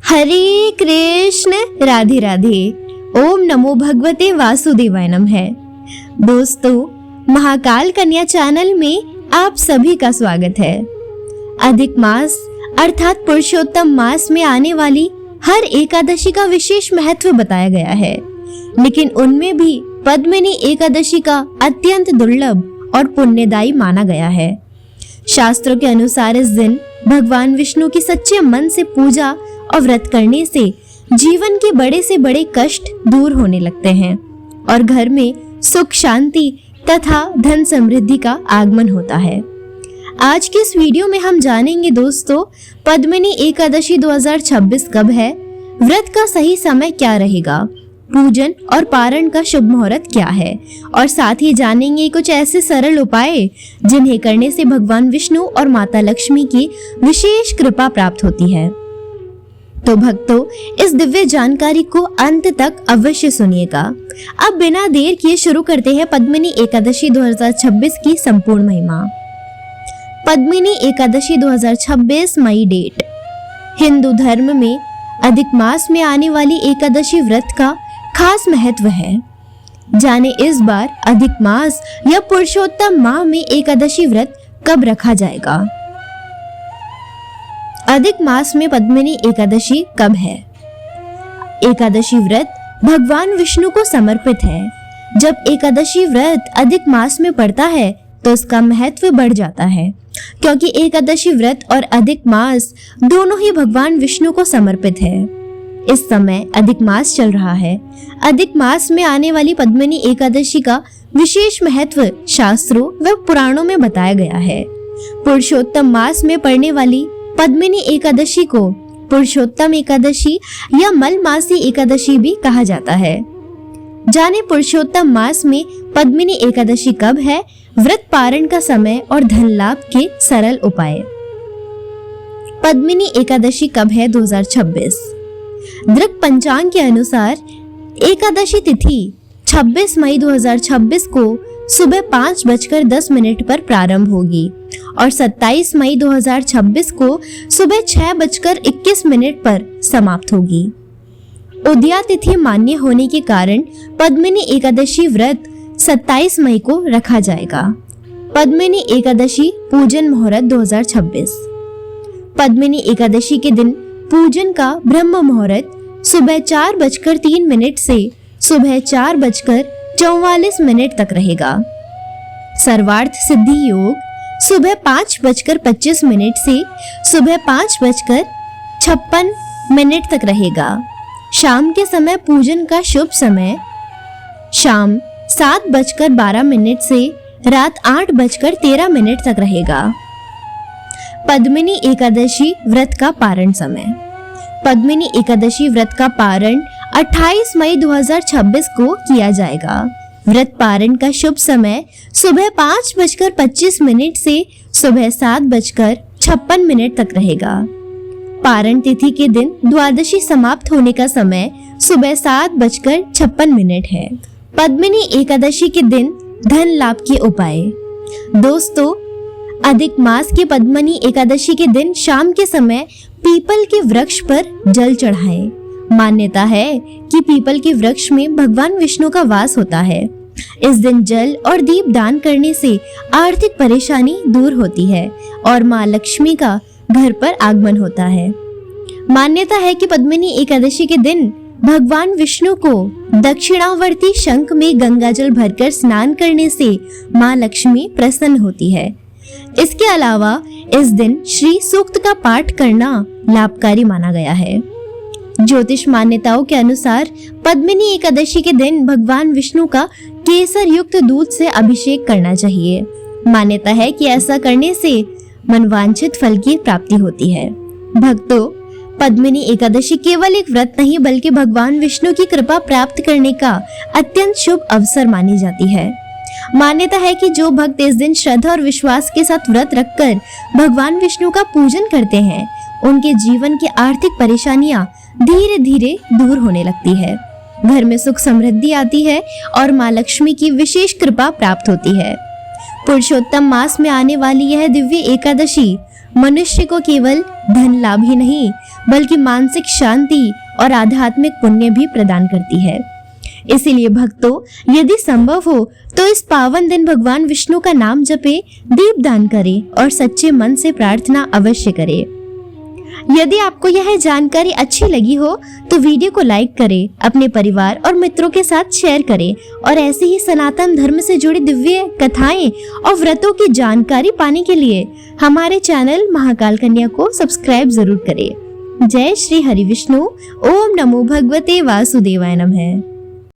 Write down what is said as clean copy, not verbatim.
हरे कृष्ण, राधे राधे। ओम नमो भगवते वासुदेवाय नमः। दोस्तों, महाकाल कन्या चैनल में आप सभी का स्वागत है। अधिक मास अर्थात पुरुषोत्तम मास में आने वाली हर एकादशी का विशेष महत्व बताया गया है, लेकिन उनमें भी पद्मिनी एकादशी का अत्यंत दुर्लभ और पुण्यदायी माना गया है। शास्त्रों के अनुसार इस दिन भगवान विष्णु की सच्चे मन से पूजा और व्रत करने से जीवन के बड़े से बड़े कष्ट दूर होने लगते हैं और घर में सुख शांति तथा धन समृद्धि का आगमन होता है। आज के इस वीडियो में हम जानेंगे दोस्तों, पद्मिनी एकादशी 2026 कब है, व्रत का सही समय क्या रहेगा, पूजन और पारण का शुभ मुहूर्त क्या है, और साथ ही जानेंगे कुछ ऐसे सरल उपाय जिन्हें करने से भगवान विष्णु और माता लक्ष्मी की विशेष कृपा प्राप्त होती है। तो भक्तों, इस दिव्य जानकारी को अंत तक अवश्य सुनिएगा। अब बिना देर किए शुरू करते हैं पद्मिनी एकादशी 2026 की संपूर्ण महिमा। पद्मिनी एकादशी 2026 मई डेट। हिंदू धर्म में अधिक मास में आने वाली एकादशी व्रत का खास महत्व है। जाने इस बार अधिक मास या पुरुषोत्तम माह में एकादशी व्रत कब रखा जाएगा। अधिक मास में पद्मिनी एकादशी कब है। एकादशी व्रत भगवान विष्णु को समर्पित है। जब एकादशी व्रत अधिक मास में पड़ता है तो इसका महत्व बढ़ जाता है, क्योंकि एकादशी व्रत और अधिक मास दोनों ही भगवान विष्णु को समर्पित है। इस समय अधिक मास चल रहा है। अधिक मास में आने वाली पद्मिनी एकादशी का विशेष महत्व शास्त्रों व पुराणों में बताया गया है। पुरुषोत्तम मास में पड़ने वाली पद्मिनी एकादशी को पुरुषोत्तम एकादशी या मलमासी एकादशी भी कहा जाता है। जाने पुरुषोत्तम मास में पद्मिनी एकादशी कब है, व्रत पारण का समय और धन लाभ के सरल उपाय। पद्मिनी एकादशी कब है 2026। दृक पंचांग के अनुसार एकादशी तिथि 26 मई 2026 को सुबह 5:10 पर प्रारंभ होगी और 27 मई 2026 को सुबह 6:21 पर समाप्त होगी। उदया तिथि मान्य होने के कारण पद्मिनी एकादशी व्रत 27 मई को रखा जाएगा। पद्मिनी एकादशी पूजन मुहूर्त 2026। तपस्विनी एकादशी के दिन पूजन का ब्रह्म मुहूर्त सुबह 4:03 से सुबह 4:44 तक रहेगा। सर्वार्थ सिद्धि योग सुबह 5:25 से सुबह 5:56 तक रहेगा। शाम के समय पूजन का शुभ समय शाम 7:12 से रात 8:13 तक रहेगा। पद्मिनी एकादशी व्रत का पारण समय। पद्मिनी एकादशी व्रत का पारण 28 मई 2026 को किया जाएगा। व्रत पारण का शुभ समय सुबह 5:25 से सुबह 7:56 तक रहेगा। पारण तिथि के दिन द्वादशी समाप्त होने का समय सुबह 7:56 है। पद्मिनी एकादशी के दिन धन लाभ के उपाय। दोस्तों, अधिक मास की पद्मिनी एकादशी के दिन शाम के समय पीपल के वृक्ष पर जल चढ़ाएं। मान्यता है कि पीपल के वृक्ष में भगवान विष्णु का वास होता है। इस दिन जल और दीप दान करने से आर्थिक परेशानी दूर होती है और माँ लक्ष्मी का घर पर आगमन होता है। मान्यता है कि पद्मिनी एकादशी के दिन भगवान विष्णु को दक्षिणावर्ती शंख में गंगा जल भरकर स्नान करने से माँ लक्ष्मी प्रसन्न होती है। इसके अलावा इस दिन श्री सूक्त का पाठ करना लाभकारी माना गया है। ज्योतिष मान्यताओं के अनुसार पद्मिनी एकादशी के दिन भगवान विष्णु का केसर युक्त दूध से अभिषेक करना चाहिए। मान्यता है कि ऐसा करने से मनवांछित फल की प्राप्ति होती है। भक्तों, पद्मिनी एकादशी केवल एक व्रत नहीं बल्कि भगवान विष्णु की कृपा प्राप्त करने का अत्यंत शुभ अवसर मानी जाती है। मान्यता है कि जो भक्त इस दिन श्रद्धा और विश्वास के साथ व्रत रखकर भगवान विष्णु का पूजन करते हैं, उनके जीवन की आर्थिक परेशानियां धीरे धीरे दूर होने लगती है। घर में सुख समृद्धि आती है और माँ लक्ष्मी की विशेष कृपा प्राप्त होती है। पुरुषोत्तम मास में आने वाली यह दिव्य एकादशी मनुष्य को केवल धन लाभ ही नहीं बल्कि मानसिक शांति और आध्यात्मिक पुण्य भी प्रदान करती है। इसीलिए भक्तों, यदि संभव हो तो इस पावन दिन भगवान विष्णु का नाम जपे, दीपदान करें और सच्चे मन से प्रार्थना अवश्य करें। यदि आपको यह जानकारी अच्छी लगी हो तो वीडियो को लाइक करें, अपने परिवार और मित्रों के साथ शेयर करें और ऐसे ही सनातन धर्म से जुड़ी दिव्य कथाएं और व्रतों की जानकारी पाने के लिए हमारे चैनल महाकाल कन्या को सब्सक्राइब जरूर करें। जय श्री हरि विष्णु। ओम नमो भगवते वासुदेवाय नमः।